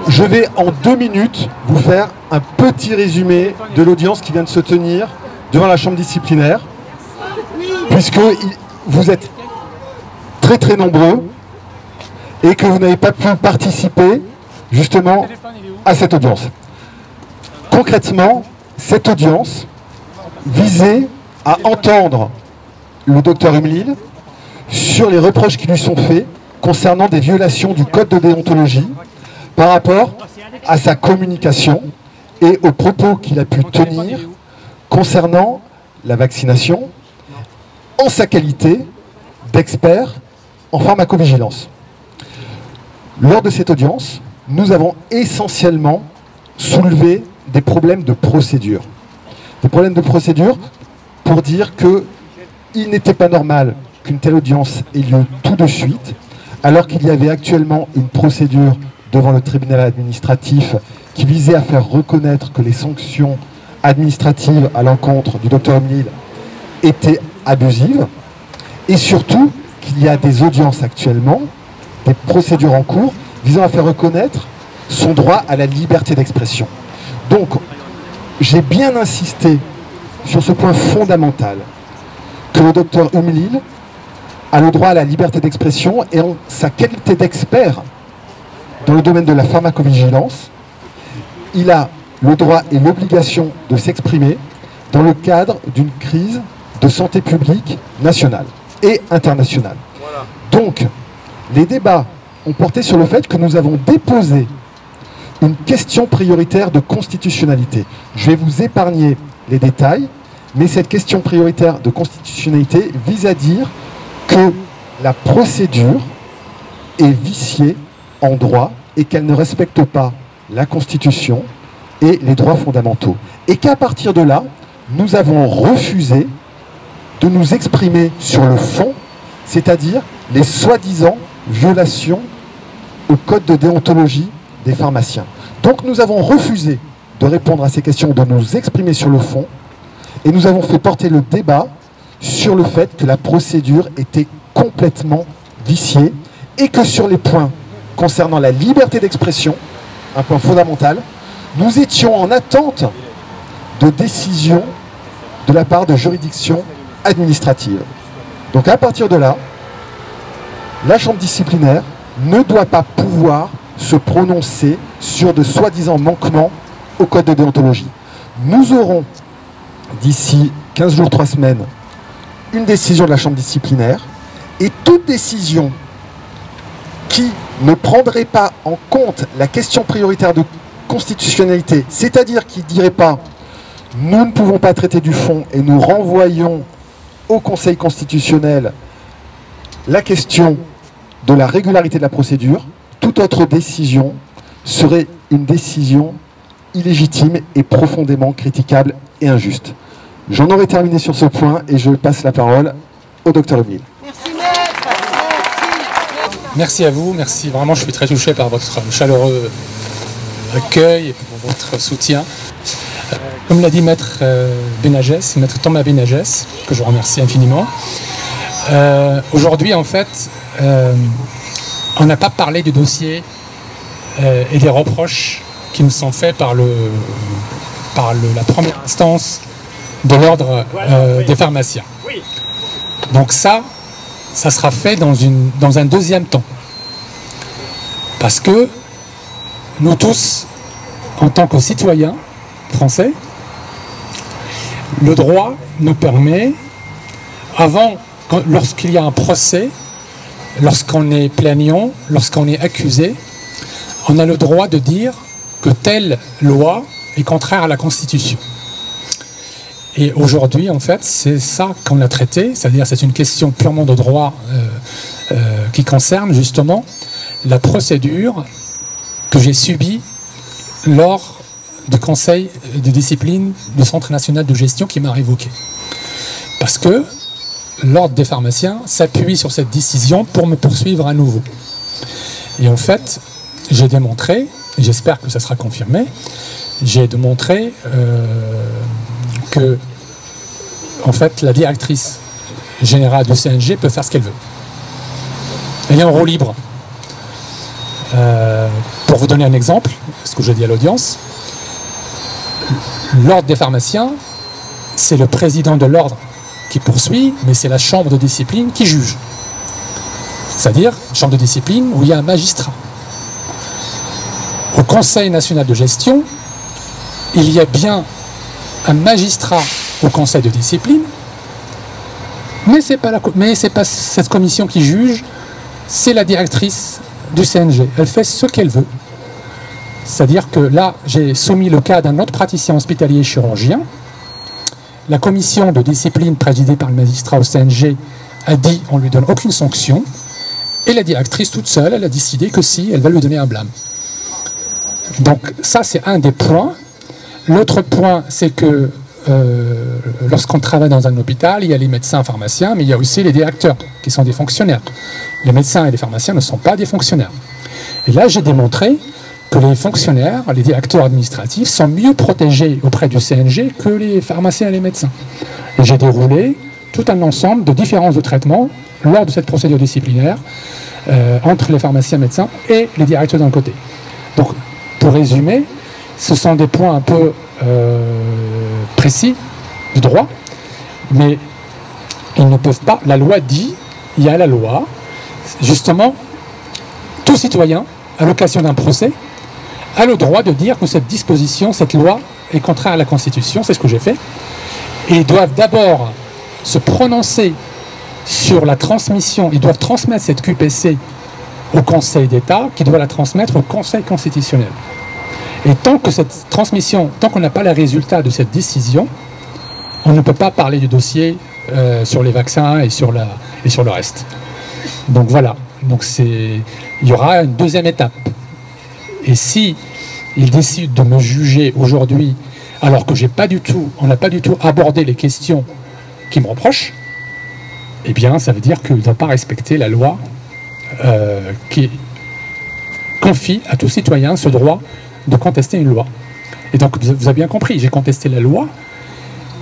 Je vais en 2 minutes vous faire un petit résumé de l'audience qui vient de se tenir devant la chambre disciplinaire, puisque vous êtes très très nombreux et que vous n'avez pas pu participer justement à cette audience. Concrètement, cette audience visait à entendre le docteur Umlil sur les reproches qui lui sont faits concernant des violations du code de déontologie par rapport à sa communication et aux propos qu'il a pu tenir concernant la vaccination en sa qualité d'expert en pharmacovigilance. Lors de cette audience, nous avons essentiellement soulevé des problèmes de procédure. Des problèmes de procédure pour dire qu'il n'était pas normal qu'une telle audience ait lieu tout de suite, alors qu'il y avait actuellement une procédure devant le tribunal administratif qui visait à faire reconnaître que les sanctions administratives à l'encontre du docteur Umlil étaient abusives, et surtout qu'il y a des audiences actuellement, des procédures en cours visant à faire reconnaître son droit à la liberté d'expression. Donc, j'ai bien insisté sur ce point fondamental, que le docteur Umlil a le droit à la liberté d'expression et en sa qualité d'expert dans le domaine de la pharmacovigilance, il a le droit et l'obligation de s'exprimer dans le cadre d'une crise de santé publique nationale et internationale. Voilà. Donc, les débats ont porté sur le fait que nous avons déposé une question prioritaire de constitutionnalité. Je vais vous épargner les détails, mais cette question prioritaire de constitutionnalité vise à dire que la procédure est viciée en droit et qu'elle ne respecte pas la Constitution et les droits fondamentaux. Et qu'à partir de là, nous avons refusé de nous exprimer sur le fond, c'est-à-dire les soi-disant violations au code de déontologie des pharmaciens. Donc nous avons refusé de répondre à ces questions, de nous exprimer sur le fond, et nous avons fait porter le débat sur le fait que la procédure était complètement viciée et que sur les points concernant la liberté d'expression, un point fondamental, nous étions en attente de décision de la part de juridictions administratives. Donc à partir de là, la chambre disciplinaire ne doit pas pouvoir se prononcer sur de soi-disant manquements au code de déontologie. Nous aurons d'ici 15 jours, 3 semaines, une décision de la chambre disciplinaire, et toute décision qui ne prendrait pas en compte la question prioritaire de constitutionnalité, c'est-à-dire qui ne dirait pas « nous ne pouvons pas traiter du fond et nous renvoyons au Conseil constitutionnel la question de la régularité de la procédure », toute autre décision serait une décision illégitime et profondément critiquable et injuste. J'en aurais terminé sur ce point et je passe la parole au docteur Umlil. Merci maître. Merci à vous, merci. Vraiment, je suis très touché par votre chaleureux accueil et pour votre soutien. Comme l'a dit maître Benagès, maître Thomas Benagès, que je remercie infiniment. Aujourd'hui, en fait, on n'a pas parlé du dossier et des reproches qui nous sont faits par la première instance de l'ordre des pharmaciens. Donc ça sera fait dans un deuxième temps. Parce que nous tous, en tant que citoyens français, le droit nous permet, lorsqu'il y a un procès, lorsqu'on est plaignant, lorsqu'on est accusé, on a le droit de dire que telle loi est contraire à la Constitution. Et aujourd'hui, en fait, c'est ça qu'on a traité, c'est-à-dire c'est une question purement de droit qui concerne justement la procédure que j'ai subie lors du conseil de discipline du Centre national de gestion qui m'a révoqué. Parce que l'ordre des pharmaciens s'appuie sur cette décision pour me poursuivre à nouveau. Et en fait, j'ai démontré, et j'espère que ça sera confirmé, j'ai démontré que en fait, la directrice générale du CNG peut faire ce qu'elle veut. Elle est en roue libre pour Pour vous donner un exemple, ce que je dis à l'audience, l'ordre des pharmaciens, c'est le président de l'ordre qui poursuit, mais c'est la chambre de discipline qui juge. C'est-à-dire une chambre de discipline où il y a un magistrat. Au Conseil national de gestion, il y a bien un magistrat au Conseil de discipline, mais ce n'est pas cette commission qui juge, c'est la directrice du CNG. Elle fait ce qu'elle veut. C'est-à-dire que là, j'ai soumis le cas d'un autre praticien hospitalier chirurgien. La commission de discipline présidée par le magistrat au CNG a dit on ne lui donne aucune sanction. Et la directrice toute seule, elle a décidé que si, elle va lui donner un blâme. Donc ça, c'est un des points. L'autre point, c'est que lorsqu'on travaille dans un hôpital, il y a les médecins pharmaciens, mais il y a aussi les directeurs qui sont des fonctionnaires. Les médecins et les pharmaciens ne sont pas des fonctionnaires. Et là, j'ai démontré que les fonctionnaires, les directeurs administratifs, sont mieux protégés auprès du CNG que les pharmaciens et les médecins. Et j'ai déroulé tout un ensemble de différences de traitement lors de cette procédure disciplinaire entre les pharmaciens, médecins et les directeurs d'un côté. Donc, pour résumer, ce sont des points un peu précis du droit, mais ils ne peuvent pas. La loi dit, il y a la loi, justement, tout citoyen, à l'occasion d'un procès, a le droit de dire que cette disposition, cette loi, est contraire à la Constitution, c'est ce que j'ai fait, et ils doivent d'abord se prononcer sur la transmission, ils doivent transmettre cette QPC au Conseil d'État, qui doit la transmettre au Conseil constitutionnel. Et tant que cette transmission, tant qu'on n'a pas les résultats de cette décision, on ne peut pas parler du dossier sur les vaccins et sur le reste. Donc voilà, donc il y aura une deuxième étape. Et si ils décident de me juger aujourd'hui, alors que on n'a pas du tout abordé les questions qui me reprochent, eh bien ça veut dire qu'ils ne doivent pas respecter la loi qui confie à tout citoyen ce droit de contester une loi. Et donc vous avez bien compris, j'ai contesté la loi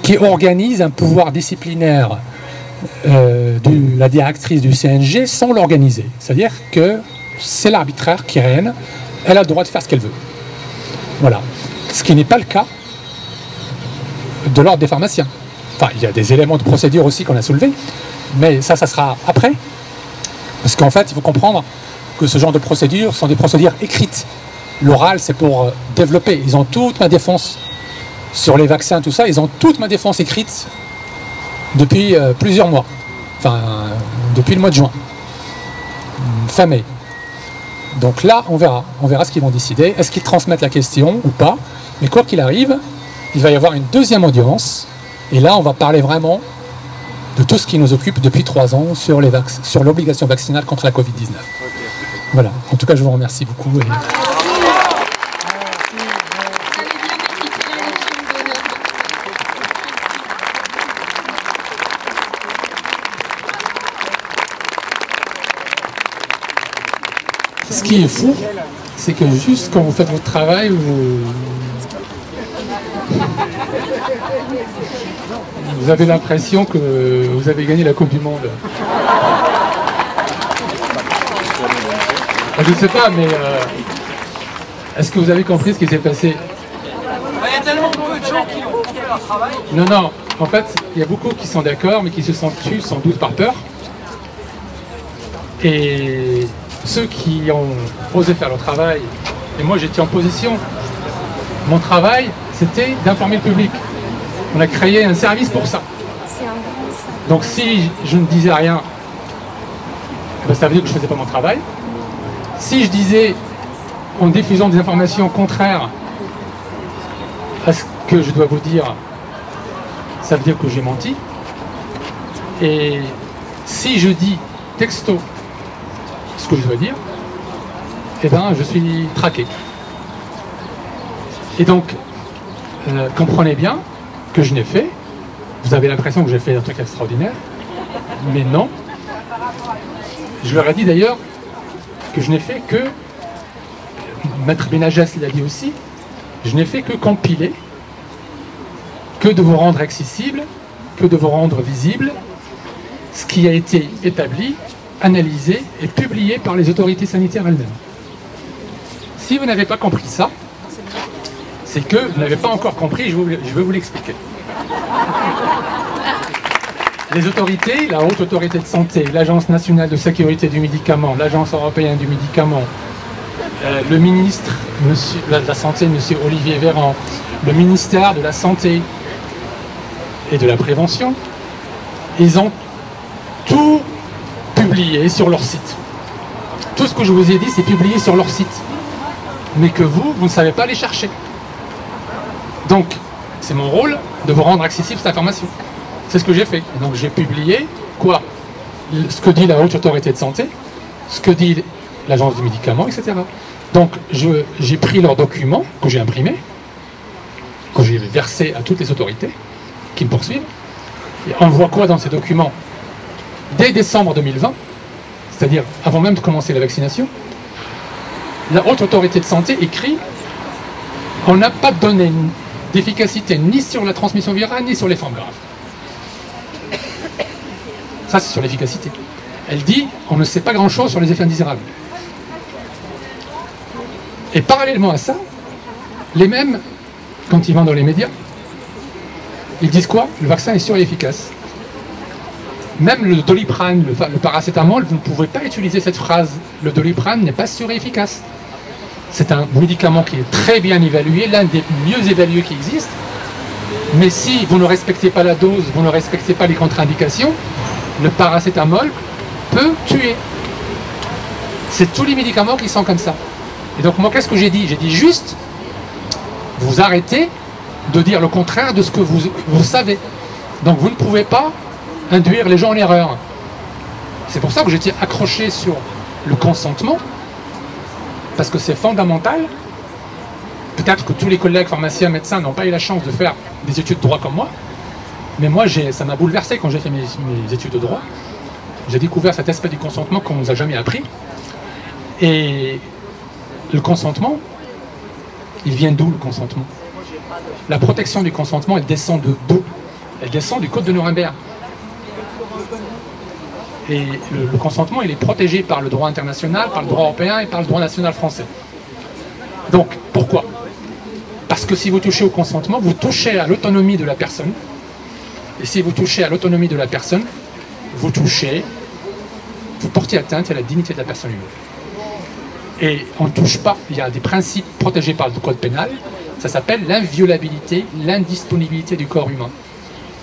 qui organise un pouvoir disciplinaire de la directrice du CNG sans l'organiser. C'est-à-dire que c'est l'arbitraire qui règne, elle a le droit de faire ce qu'elle veut. Voilà. Ce qui n'est pas le cas de l'ordre des pharmaciens. Enfin, il y a des éléments de procédure aussi qu'on a soulevés, mais ça sera après. Parce qu'en fait, il faut comprendre que ce genre de procédures sont des procédures écrites. L'oral, c'est pour développer. Ils ont toute ma défense sur les vaccins, tout ça. Ils ont toute ma défense écrite depuis plusieurs mois. Enfin, depuis le mois de juin. Fin mai. Donc là, on verra. On verra ce qu'ils vont décider. Est-ce qu'ils transmettent la question ou pas? Mais quoi qu'il arrive, il va y avoir une deuxième audience. Et là, on va parler vraiment de tout ce qui nous occupe depuis 3 ans sur l'obligation vaccinale contre la Covid-19. Voilà. En tout cas, je vous remercie beaucoup. Ce qui est fou, c'est que juste quand vous faites votre travail, vous avez l'impression que vous avez gagné la Coupe du Monde. Je ne sais pas, mais est-ce que vous avez compris ce qui s'est passé? Il y a tellement peu de gens qui ont fait leur travail. Non, non. En fait, il y a beaucoup qui sont d'accord, mais qui se sentent tués sans doute par peur. Et ceux qui ont osé faire leur travail, et moi j'étais en position, mon travail c'était d'informer le public. On a créé un service pour ça. Donc si je ne disais rien, ben, ça veut dire que je ne faisais pas mon travail. Si je disais, en diffusant des informations contraires à ce que je dois vous dire, ça veut dire que j'ai menti. Et si je dis texto ce que je dois dire, eh ben, je suis traqué. Et donc, comprenez bien que je n'ai fait, vous avez l'impression que j'ai fait un truc extraordinaire, mais non. Je leur ai dit d'ailleurs que je n'ai fait que, Maître Benagès l'a dit aussi, je n'ai fait que compiler, que de vous rendre accessible, que de vous rendre visible, ce qui a été établi, analysé et publié par les autorités sanitaires elles-mêmes. Si vous n'avez pas compris ça, c'est que vous n'avez pas encore compris, je vais vous l'expliquer. Les autorités, la Haute Autorité de Santé, l'Agence nationale de sécurité du médicament, l'Agence européenne du médicament, le ministre de la Santé, M. Olivier Véran, le ministère de la Santé et de la Prévention, ils ont tout publié sur leur site. Tout ce que je vous ai dit, c'est publié sur leur site. Mais que vous ne savez pas aller chercher. Donc, c'est mon rôle de vous rendre accessible cette information. C'est ce que j'ai fait. Et donc, j'ai publié quoi? Ce que dit la Haute Autorité de Santé, ce que dit l'Agence du médicament, etc. Donc, j'ai pris leurs documents que j'ai imprimés, que j'ai versés à toutes les autorités qui me poursuivent. Et on voit quoi dans ces documents? Dès décembre 2020, c'est-à-dire avant même de commencer la vaccination, la Haute Autorité de Santé écrit « On n'a pas de données d'efficacité ni sur la transmission virale, ni sur les formes graves. » Ça, c'est sur l'efficacité. Elle dit « On ne sait pas grand-chose sur les effets indésirables. » Et parallèlement à ça, les mêmes, quand ils vont dans les médias, ils disent quoi? Le vaccin est sûr et efficace. Même le Doliprane, le paracétamol, vous ne pouvez pas utiliser cette phrase. Le Doliprane n'est pas sûr et efficace. C'est un médicament qui est très bien évalué, l'un des mieux évalués qui existent. Mais si vous ne respectez pas la dose, vous ne respectez pas les contre-indications, le paracétamol peut tuer. C'est tous les médicaments qui sont comme ça. Et donc moi, qu'est-ce que j'ai dit? J'ai dit juste, vous arrêtez de dire le contraire de ce que vous savez. Donc vous ne pouvez pas induire les gens en erreur. C'est pour ça que j'étais accroché sur le consentement, parce que c'est fondamental. Peut-être que tous les collègues pharmaciens, médecins n'ont pas eu la chance de faire des études de droit comme moi, mais moi, ça m'a bouleversé quand j'ai fait mes études de droit. J'ai découvert cet aspect du consentement qu'on ne nous a jamais appris. Et le consentement, il vient d'où le consentement? La protection du consentement, elle descend d'où? Elle descend du Code de Nuremberg. Et le consentement, il est protégé par le droit international, par le droit européen et par le droit national français. Donc, pourquoi? Parce que si vous touchez au consentement, vous touchez à l'autonomie de la personne. Et si vous touchez à l'autonomie de la personne, vous portez atteinte à la dignité de la personne humaine. Et on ne touche pas, il y a des principes protégés par le code pénal, ça s'appelle l'inviolabilité, l'indisponibilité du corps humain.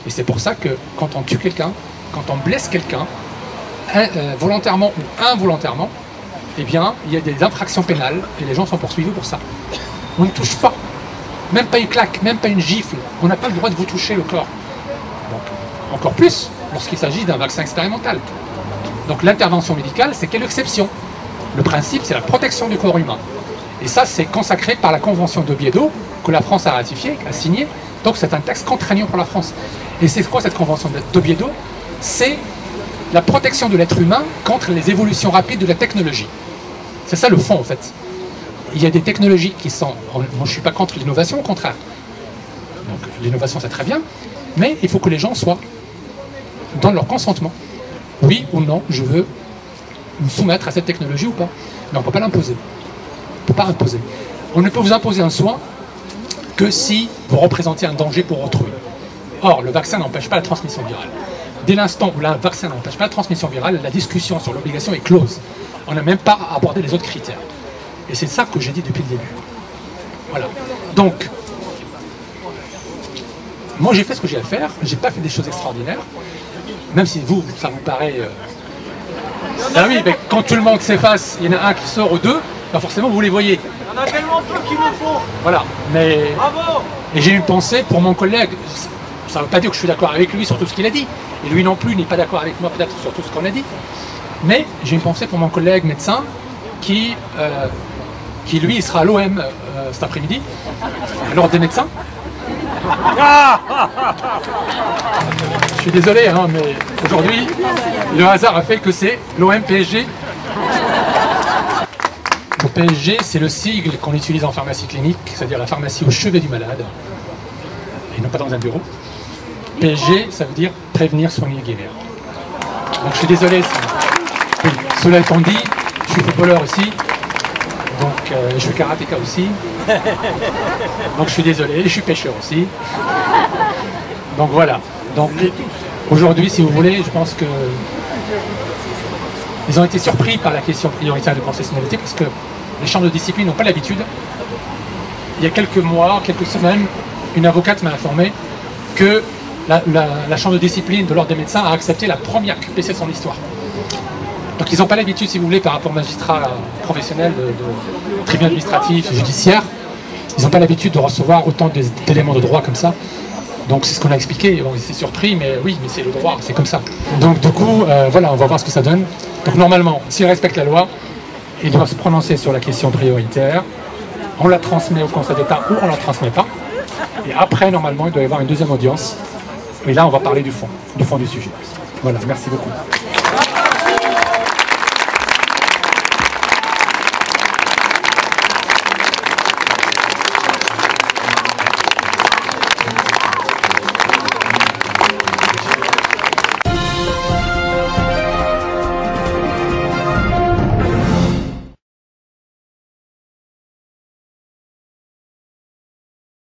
Et c'est pour ça que quand on tue quelqu'un, quand on blesse quelqu'un, volontairement ou involontairement, eh bien, il y a des infractions pénales et les gens sont poursuivis pour ça. On ne touche pas, même pas une claque, même pas une gifle, on n'a pas le droit de vous toucher le corps. Donc, encore plus lorsqu'il s'agit d'un vaccin expérimental. Donc l'intervention médicale, c'est quelle exception? Le principe, c'est la protection du corps humain. Et ça, c'est consacré par la Convention d'Oviedo, que la France a ratifiée, a signée. Donc c'est un texte contraignant pour la France. Et c'est quoi cette Convention d'Oviedo? C'est la protection de l'être humain contre les évolutions rapides de la technologie. C'est ça le fond, en fait. Il y a des technologies qui sont... Moi, je ne suis pas contre l'innovation, au contraire. Donc l'innovation, c'est très bien. Mais il faut que les gens soient dans leur consentement. Oui ou non, je veux me soumettre à cette technologie ou pas. Mais on ne peut pas l'imposer. On ne peut pas imposer. On ne peut vous imposer un soin que si vous représentez un danger pour autrui. Or, le vaccin n'empêche pas la transmission virale. Dès l'instant où le vaccin n'empêche pas la transmission virale, la discussion sur l'obligation est close. On n'a même pas abordé les autres critères. Et c'est ça que j'ai dit depuis le début. Voilà. Donc, moi j'ai fait ce que j'ai à faire, j'ai pas fait des choses extraordinaires, même si vous, ça vous paraît... Ah oui, mais quand tout le monde s'efface, il y en a un qui sort ou deux, bah forcément vous les voyez. Il y en a tellement peu qui le font. Voilà, mais... Bravo. Et j'ai une pensée pour mon collègue, ça ne veut pas dire que je suis d'accord avec lui sur tout ce qu'il a dit, et lui non plus n'est pas d'accord avec moi peut-être sur tout ce qu'on a dit, mais j'ai une pensée pour mon collègue médecin qui lui, il sera à l'OM cet après-midi, à l'ordre des médecins. Je suis désolé, hein, mais aujourd'hui, le hasard a fait que c'est l'OM PSG. Le PSG, c'est le sigle qu'on utilise en pharmacie clinique, c'est-à-dire la pharmacie au chevet du malade, et non pas dans un bureau. PSG, ça veut dire prévenir, soigner, guérir. Donc je suis désolé. Oui. Cela étant dit, je suis footballeur aussi, donc je suis karatéka aussi. Donc je suis désolé, je suis pêcheur aussi. Donc voilà. Donc aujourd'hui, si vous voulez, je pense que ils ont été surpris par la question prioritaire de concessionnalité parce que les chambres de discipline n'ont pas l'habitude. Il y a quelques mois, quelques semaines, une avocate m'a informé que la chambre de discipline de l'ordre des médecins a accepté la première QPC de son histoire. Donc ils n'ont pas l'habitude, si vous voulez, par rapport aux magistrats professionnels de tribunal administratif, judiciaire, ils n'ont pas l'habitude de recevoir autant d'éléments de droit comme ça. Donc c'est ce qu'on a expliqué, bon, ils étaient surpris, mais oui, mais c'est le droit, c'est comme ça. Donc du coup, voilà, on va voir ce que ça donne. Donc normalement, s'ils respectent la loi, ils doivent se prononcer sur la question prioritaire, on la transmet au Conseil d'État ou on ne la transmet pas. Et après, normalement, il doit y avoir une deuxième audience. Et là, on va parler du fond du sujet. Voilà, merci beaucoup.